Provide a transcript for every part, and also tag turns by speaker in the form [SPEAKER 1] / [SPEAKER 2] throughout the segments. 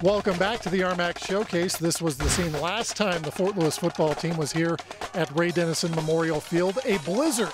[SPEAKER 1] Welcome back to the RMAC Showcase. This was the scene last time the Fort Lewis football team was here at Ray Dennison Memorial Field. A blizzard,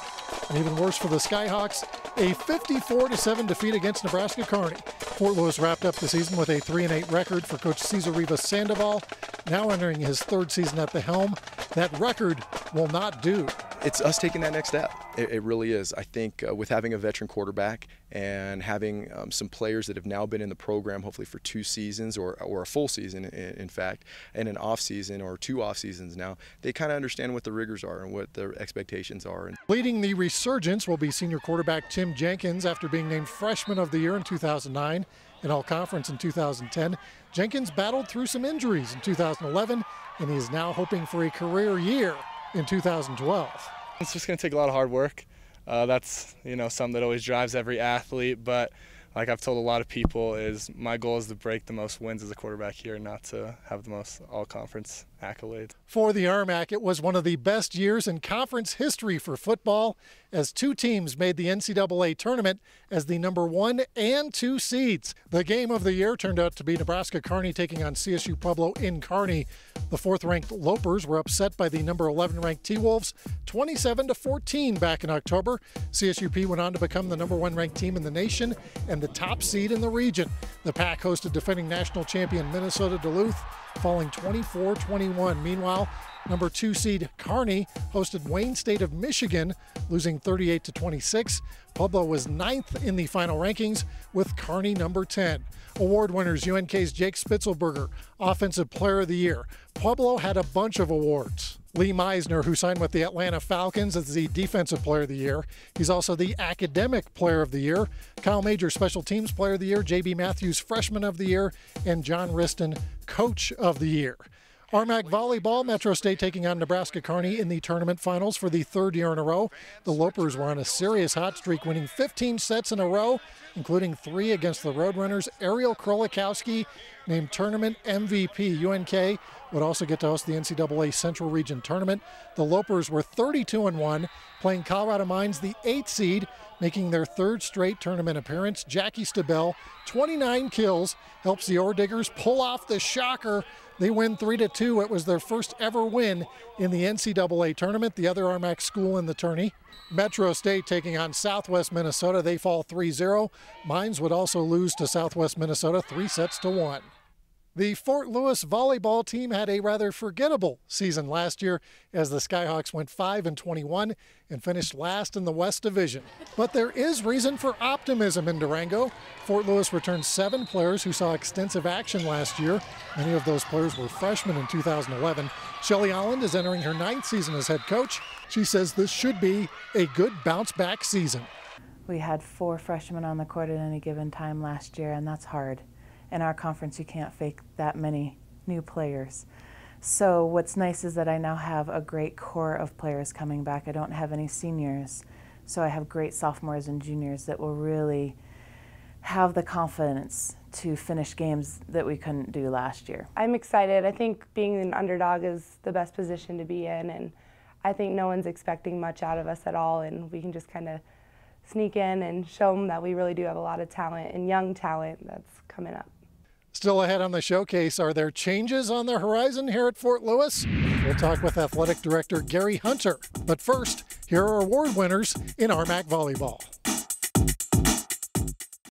[SPEAKER 1] and even worse for the Skyhawks, a 54-7 defeat against Nebraska Kearney. Fort Lewis wrapped up the season with a 3-8 record for Coach Cesar Rivas-Sandoval, now entering his third season at the helm. That record will not do.
[SPEAKER 2] It's us taking that next step. It really is. I think with having a veteran quarterback and having some players that have now been in the program hopefully for 2 seasons or a full season, in fact, and an off season or 2 off seasons now, they kind of understand what the rigors are and what their expectations are.
[SPEAKER 1] Leading the resurgence will be senior quarterback Tim Jenkins after being named Freshman of the Year in 2009 and All-Conference in 2010. Jenkins battled through some injuries in 2011, and he is now hoping for a career year in 2012.
[SPEAKER 3] It's just going to take a lot of hard work. That's something that always drives every athlete, but like I've told a lot of people, is my goal is to break the most wins as a quarterback here, not to have the most all-conference accolades. For the RMAC, it was one of the best years in conference history for football, as 2 teams made the NCAA tournament as the number 1 and 2 seeds. The game of the year turned out to be Nebraska Kearney taking on CSU Pueblo in Kearney. The 4th-ranked Lopers were upset by the number 11-ranked T-Wolves 27-14 back in October. CSUP went on to become the number 1 ranked team in the nation and the top seed in the region. The Pack hosted defending national champion Minnesota Duluth, falling 24-21. Meanwhile, number 2 seed Kearney hosted Wayne State of Michigan, losing 38-26. Pueblo was 9th in the final rankings, with Kearney number 10. Award winners: UNK's Jake Spitzelberger, Offensive Player of the Year. Pueblo had a bunch of awards. Lee Meisner, who signed with the Atlanta Falcons, as the Defensive Player of the Year. He's also the Academic Player of the Year. Kyle Major, Special Teams Player of the Year. J.B. Matthews, Freshman of the Year. And John Riston, Coach of the Year. RMAC volleyball, Metro State taking on Nebraska Kearney in the tournament finals for the 3rd year in a row. The Lopers were on a serious hot streak, winning 15 sets in a row, including 3 against the Roadrunners. Ariel Krolikowski named tournament MVP. UNK would also get to host the NCAA Central Region Tournament. The Lopers were 32-1, playing Colorado Mines, the 8th seed, making their 3rd straight tournament appearance. Jackie Stabell, 29 kills, helps the Ore Diggers pull off the shocker. They win 3-2. It was their first ever win in the NCAA tournament, the other RMAC school in the tourney. Metro State taking on Southwest Minnesota. They fall 3-0. Mines would also lose to Southwest Minnesota 3-1. The Fort Lewis volleyball team had a rather forgettable season last year, as the Skyhawks went 5-21 and finished last in the West Division. But there is reason for optimism in Durango. Fort Lewis returned 7 players who saw extensive action last year. Many of those players were freshmen in 2011. Shelly Aaland is entering her 9th season as head coach. She says this should be a good bounce-back season.
[SPEAKER 4] We had 4 freshmen on the court at any given time last year, and that's hard. In our conference, you can't fake that many new players. So what's nice is that I now have a great core of players coming back. I don't have any seniors, so I have great sophomores and juniors that will really have the confidence to finish games that we couldn't do last year.
[SPEAKER 5] I'm excited. I think being an underdog is the best position to be in, and I think no one's expecting much out of us at all, and we can just kind of sneak in and show them that we really do have a lot of talent and young talent that's coming up.
[SPEAKER 1] Still ahead on the showcase, are there changes on the horizon here at Fort Lewis? We'll talk with Athletic Director Gary Hunter. But first, here are award winners in RMAC volleyball.